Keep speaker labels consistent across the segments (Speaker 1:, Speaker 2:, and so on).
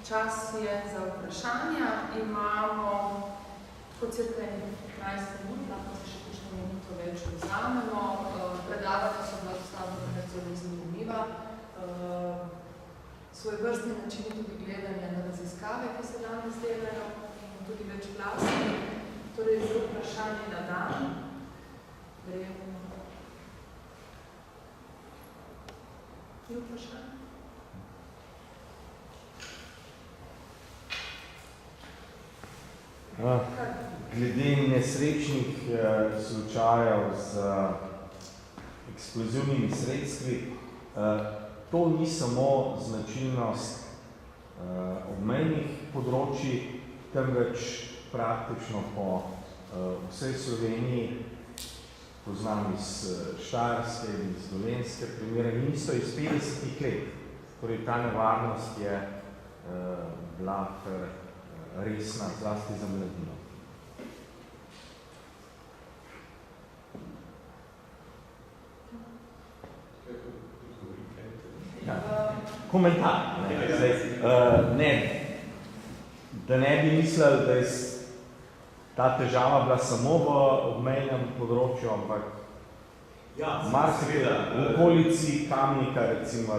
Speaker 1: čas je za vprašanja. Imamo tako cirka 15 minut, lahko se še kakšno minuto več vzamemo. Predavanja so bila dostavljena zelo zanimiva. Svojevrstni načini tudi gledanja na raziskave, ki se danes delajo, in tudi več glasni. Torej, zelo vprašanje na dan. Verjetno. Je vprašanje?
Speaker 2: Glede nesrečnih slučajev z eksplozivnimi sredstvi, to ni samo značilnost obmejnih področij, temveč praktično po vsej Sloveniji, poznam iz Štajerske in iz Dolenjske primere, niso iz 50 let. Torej, ta nevarnost je bila resna, zlasti za mladino. Ja. Komentar. Da ne bi mislili, da je ta težava bila samo v obmejnem področju, ampak marsikaj v okolici Kamnika recimo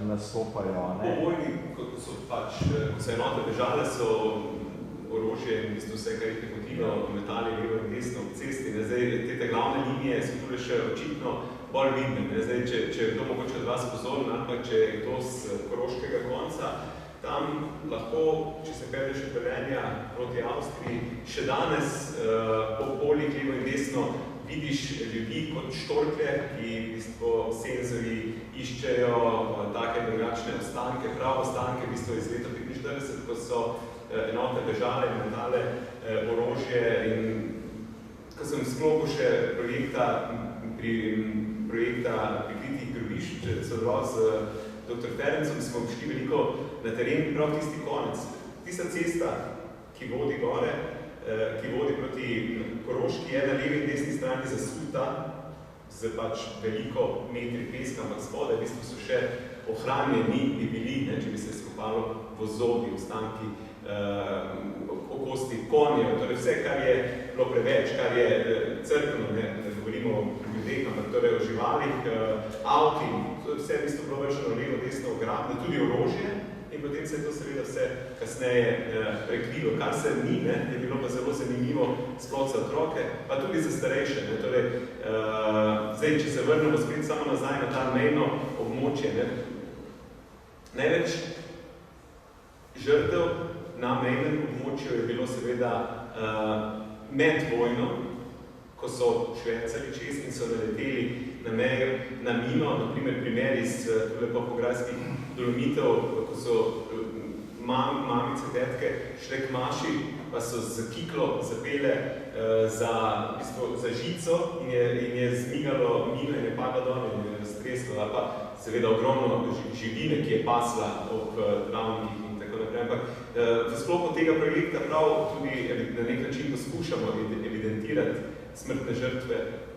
Speaker 2: nastopajo.
Speaker 3: Po vojni, ko so enote bežale, so orožje in vse, kar jih nekotino, metali levo in desno v cesti. Zdaj, te glavne linije so tudi še očitno bolj vidne. Zdaj, če je to mogoče od vas pozoren, ali pa če je to z koroškega konca, tam lahko, če se pelješ od Velenja proti Avstriji, še danes po poljih levo in desno vidiš ljudi kot štorklje, ki v bistvu senzori iščejo take drugačne ostanke, prav ostanke v bistvu iz leta 45, ko so enote bežale in metale orožje. In ko sem v sklopu še projekta prikritih grobišč sodeloval z dr. Ferencem, smo šli veliko na teren, prav tisti konec. Tista cesta, ki vodi gore, ki vodi proti Koroški, je na levi in desni strani zasuta z veliko metri peska, ampak spodaj v bistvu so še ohranjeni bi bili, če bi se skopalo vozovi, ostanki, okosti konjev, torej vse, kar je bilo preveč, kar je crkveno, ne govorimo o ljudeh, ampak torej o živalih, avti, vse v bistvu bilo več levo, desno ograbno, tudi orožje, in potem se je to seveda vse kasneje prekrilo. Kar se ni, je bilo pa zelo zanimivo sploh za otroke, pa tudi za starejše. Torej, zdaj, če se vrnemo spet samo nazaj na ta mejno območje, največ žrtev na mejnem območju je bilo seveda med vojno, ko so švercali čez in so naleteli na mejo, na mino, naprimer primer iz Pograjskih Dolomitev, ko so mamice, tetke šle k maši, pa so z kiklo zapele za žico in je zmigalo mino in je padla dol in je raztreslo, ali pa seveda ogromno živine, ki je pasla ob travnikih in tako naprej. Ampak v sklopu tega projekta prav tudi na nek način poskušamo evidentirati smrtne žrtve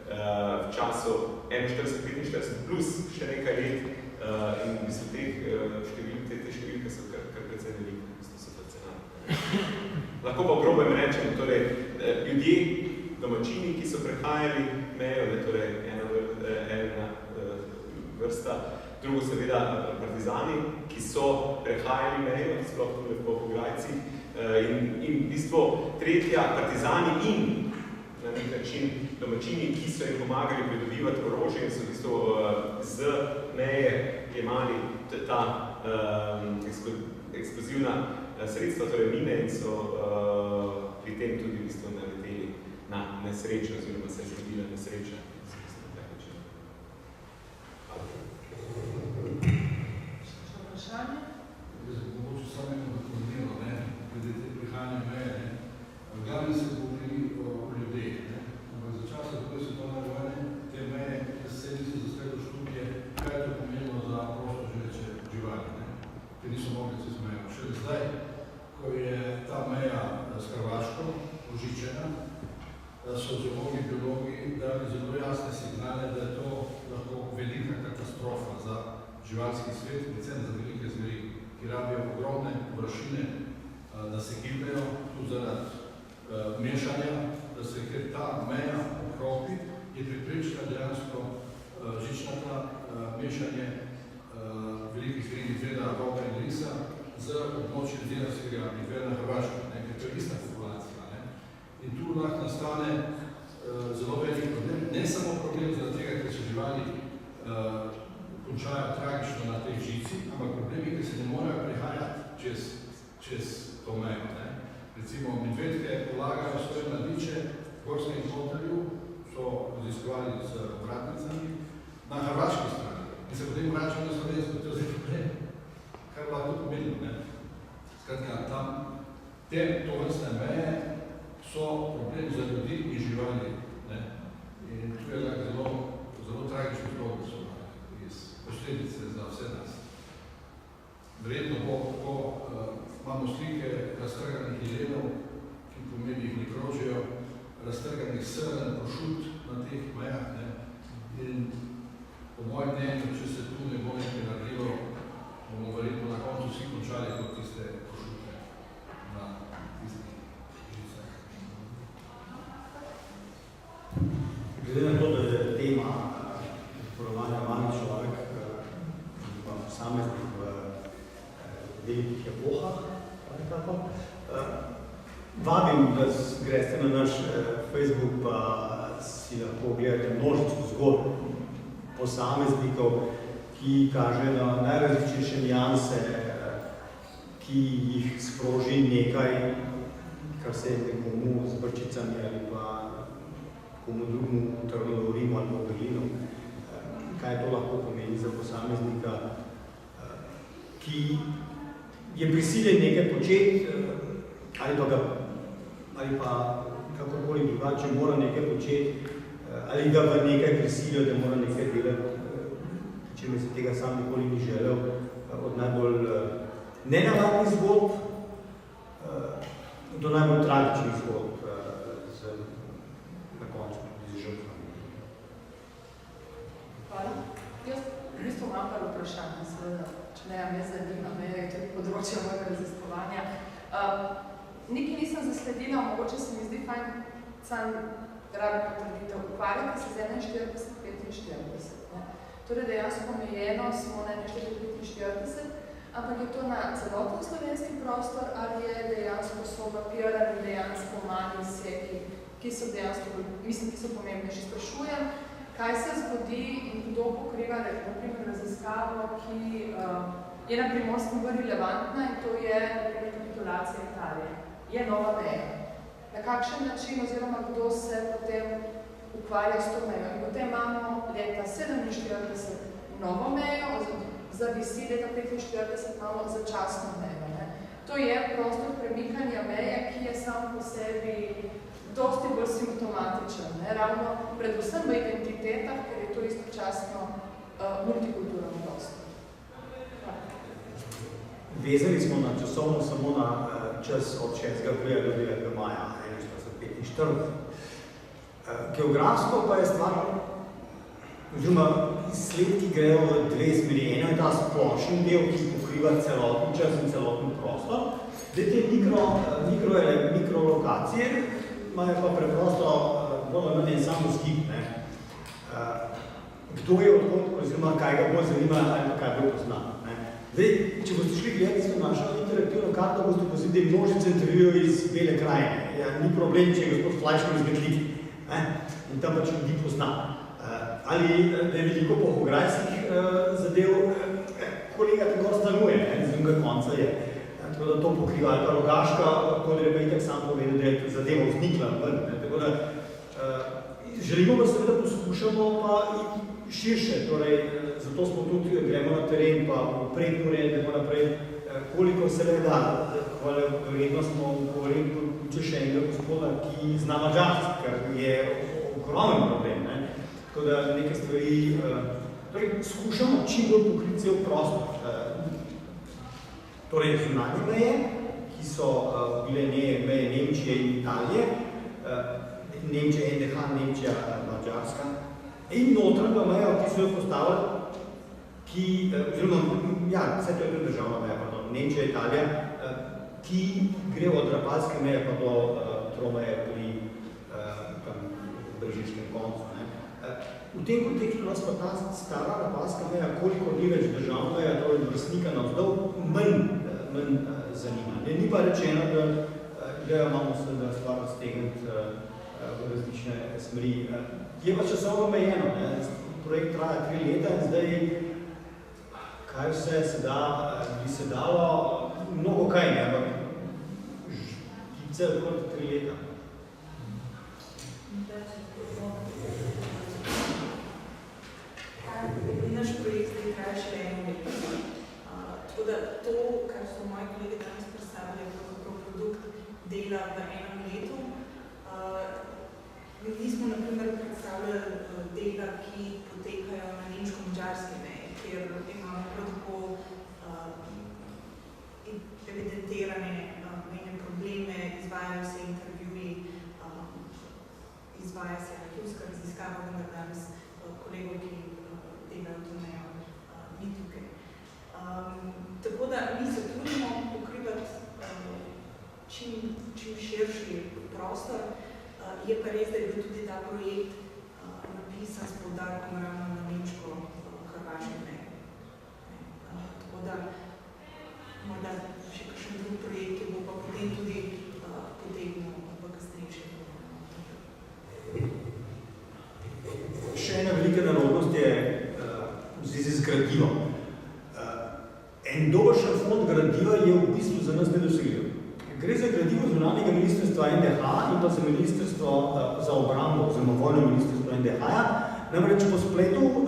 Speaker 3: v času 41-45 plus še nekaj let in v bistvu te številke so kar precej velike, v bistvu so fascinantne. Lahko pa grobem rečem, torej ljudje, domačini, ki so prehajali mejo, torej ena vrsta, drugo seveda partizani, ki so prehajali mejo, sploh tudi po Pograjcih, in v bistvu tretja partizani in na nek način domačini, ki so jim pomagali pridobivati orožje in so v bistvu z meje jemali ta eksplozivna sredstva, torej mine, in so pri tem tudi v bistvu naleteli na nesrečo, oziroma se je zgodila nesreča.
Speaker 1: Vprašanje?
Speaker 4: Mogoče samo eno napovedilo, glede te prihajanja meje. Glavno se govori o ljudeh, ampak za časa druge svetovne vojne te meje se niso zasledil študije, kaj je to pomenilo za prostoživeče živali, ki niso mogli čez mejo. Šele zdaj, ko je ta meja s Hrvaško požičena, sociologi, biologi dali zelo jasne signale, da je to lahko velika katastrofa za živalski svet, predvsem za velike zveri. ki rabijo ogromne površine, da se gibljajo, tudi zaradi mešanja, da se ker ta meja okropi, je pripričala dejansko žičnata mešanje velikih hribnih veda, Roga in Risa z območjem Dinarskega rivera na Hrvaškem, ker to je ista populacija. In tu lahko nastane zelo velik problem, ne samo problem zaradi tega, ker se živali končajo tragično na tej žici, ampak problemi, ker se ne morajo prihajati čez to mejo. Recimo, medvedke polagajo svoje mladiče v Gorskem kotarju, so raziskovali z vratnicami, na hrvaški strani. In se potem vračajo na Slovensko, to je zdaj problem. Kaj lahko to pomeni? Skratka, tam to vrstne meje so problem za ljudi in živali. In tu je zelo tragično zgodbo so iz posledice za vse nas. Verjetno ko imamo slike raztrganih jelenov, ki po medijih ne krožijo, raztrganih srn, prošut na teh mejah. In po mojem mnenju, če se tu ne bo nekaj naredilo, bomo verjetno na koncu vsi končali kot tiste prošute na tistih žicah.
Speaker 5: Glede na to, da je tema porovanja mali človek pa posameznik v velikih epohah, vabim, da greste na naš Facebook pa si lahko gledate množico zgodb posameznikov, ki kaže na najrazličnejše nianse, ki jih sproži nekaj, kar se nekomu z brčicami ali pa komu drugemu trgalo v Rimu ali v Berlinu. Kaj to lahko pomeni za posameznika, ki je prisiljen nekaj početi ali pa kakorkoli drugače mora nekaj početi ali ga v nekaj prisilijo, da mora nekaj delati, če mi se tega sam nikoli ni želel, od najbolj nenavadnih zgodb do najbolj tragičnih zgodb na koncu tudi z žrtvami.
Speaker 1: Hvala. Jaz v bistvu imam par vprašanja, seveda, če ne, me zanima, me je tudi področje mojega raziskovanja. Nekaj nisem zasledila, mogoče se mi zdi fajn, sam rabi potrditev, ukvarjate se z 41-45. Torej dejansko omejeno smo na 41-45, ampak je to na celoten slovenski prostor ali je dejansko so mapirani dejansko mali seki, ki so dejansko, mislim, ki so pomembnejši. Sprašujem, kaj se zgodi in kdo pokriva, naprimer, raziskavo, ki je na Primorskem bolj relevantna in to je rekapitulacija Italije. Je nova meja. Na kakšen način oziroma kdo se potem ukvarja s to mejo. In potem imamo leta 47 novo mejo, za visi leta 45 imamo začasno mejo. To je prostor premikanja meje, ki je sam po sebi dosti bolj simptomatičen. Ravno predvsem v identitetah, ker je to istočasno multikulturno prostor.
Speaker 5: Vezali smo na časovno samo na čas od 6. aprila do 9. maja 1945. Geografsko pa je stvar, oziroma izsledki grejo v dve smeri. Eno je ta splošen del, ki pokriva celoten čas in celoten prostor. Zdaj te mikrolokacije imajo pa preprosto bolj en samo zgib. Kdo je odhod, oziroma kaj ga bo zanima ali kaj bo poznal. Zdaj, če boste šli gledati s našo interaktivno karto, boste posledili množice intervjujev iz Bele krajine. Ja, ni problem, če je gospod Flajško iz Metlike. In tam pač ljudi pozna. Ali je veliko pohograjskih zadev, kolega tako stanuje, z drugega konca je. Tako da to pokriva, ali pa Rogaška, kot je pa itak sam povedal, da je zadeva vznikla ven. Tako da želimo pa seveda poskušamo pa širše, torej zato smo tudi gremo na teren, pa v Prekmurje in tako naprej, koliko se le da. Vredno smo govorili tudi še enega gospoda, ki zna mađarski, kar je ogromen problem. Tako da neke stvari, torej skušamo čim bolj pokriti cel prostor. Torej zunanje meje, ki so bile meje Nemčije in Italije, Nemčija, NDH, Nemčija, Mađarska, in notranja meja, ki so jo postavili, oziroma, ja, vse to je državna meja, pardon, Nemčija, Italija, ki gre od Rapalske meje pa do Tromeje pri Brežiškem koncu. V tem kontekstu nas pa ta stara Rapalska meja, koliko ni več državna meja, torej vrstnika navzdol, manj zanima. Ni pa rečeno, da imamo seveda stvar stegniti v različne smeri. Je pa časovno omejeno. Projekt traja 3 leta in zdaj, kaj vse bi se dalo, mnogo kaj, ampak cel kot 3 leta.
Speaker 6: Naš projekt zdaj traja še 1 leto. Tako da to, kar so moji kolegi danes predstavili, je pravzaprav produkt dela v 1 letu. Mi smo na primer predstavljali dela, ki potekajo na nemško-mađarski meji, kjer imamo prav tako evidentirane mejne probleme, izvajajo se intervjuji, izvaja se arhivska raziskava, vendar danes kolegov, ki delajo to mejo, ni tukaj. Tako da mi se trudimo pokrivati čim širši prostor. Je pa res, da je bil tudi ta projekt napisan s poudarkom ravno na nemško-hrvaški meji. Tako da morda še kakšen drug projekt, ki bo pa potem tudi potegnil v kasnejši.
Speaker 5: Še ena velika narodnost je v zvezi z gradivom. En dobršen fond gradiva je v bistvu za nas nedosegljiv. Gre za gradivo zunanjega ministrstva NDH in pa za ministrstvo za obrambo, oziroma vojno ministrstvo NDH-ja. Namreč po spletu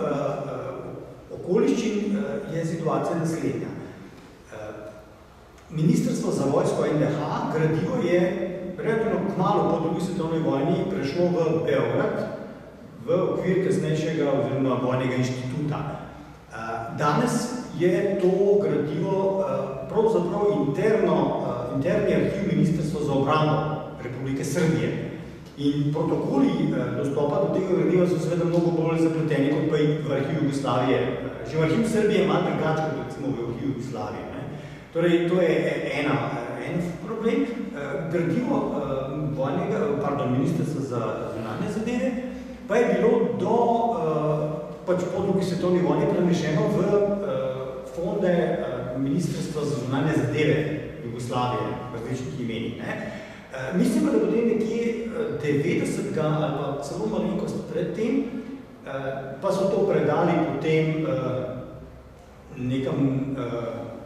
Speaker 5: okoliščin je situacija naslednja. Ministrstvo za vojsko NDH gradivo je relativno kmalu po drugi svetovni vojni prešlo v Beograd, v okvir kasnejšega oziroma vojnega inštituta. Danes je to gradivo pravzaprav interni arhiv Ministrstva za obrambo Republike Srbije. In protokoli dostopa do tega gradiva so seveda mnogo bolj zapleteni kot pa v arhiv Jugoslavije. Že v arhiv Srbije je malo drugače kot recimo v arhiv Jugoslavije. Torej, to je en problem. Gradivo Ministrstva za zunanje zadeve pa je bilo po drugi svetovni vojni prenešeno v fonde Ministrstva za zunanje zadeve Jugoslavije, v različnih imenih. Mislim, da potem nekje 90. ali pa celo malenkost pred tem, pa so to predali potem nekam,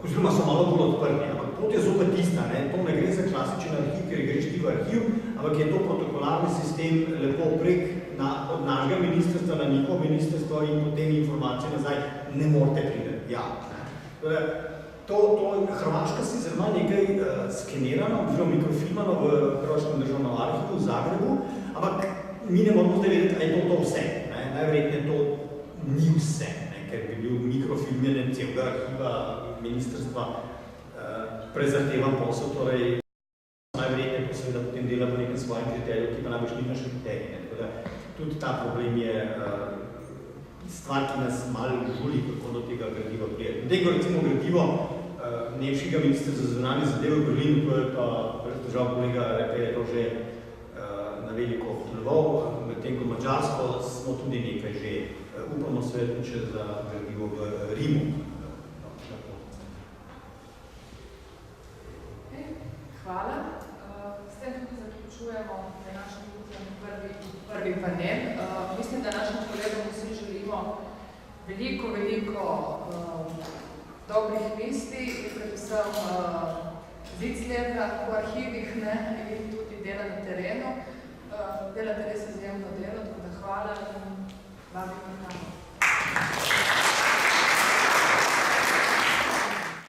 Speaker 5: oziroma so malo bolj odprti, ampak pot je zopet tista, to ne gre za klasičen arhiv, ker greš ti v arhiv, ampak je to protokolarni sistem lepo prek od našega ministrstva na njihovo ministrstvo in potem informacije nazaj ne morate priti. Ja. To Hrvaška si zelo nekaj skenirano, oziroma mikrofilmano v Hrvaškem državnem arhivu v Zagrebu, ampak mi ne moramo zdaj vedeti, ali je to vse. Najverjetneje to ni vse, ker bi bil mikrofilmjen celega arhiva ministrstva prezahtevan posel, torej najverjetneje posebej potem dela v nekem svojem kriteriju, ki pa najbolj ni naš kriterij. Tudi ta problem je stvar, ki nas malo žuli, kako do tega gradiva prije. Tega recimo gradivo nemškega ministra za zunanje zadeve v Berlinu, to je pa držav kolega rekel, je to že na veliko vploval, medtem ko Madžarsko smo tudi nekaj že, upamo se še za gradivo v Rimu.
Speaker 1: Hvala. S tem tudi zaključujemo današnji prvi panel. Mislim, da našim kolegom vsi želimo veliko dobrih misli in predvsem zicleta v arhivih in tudi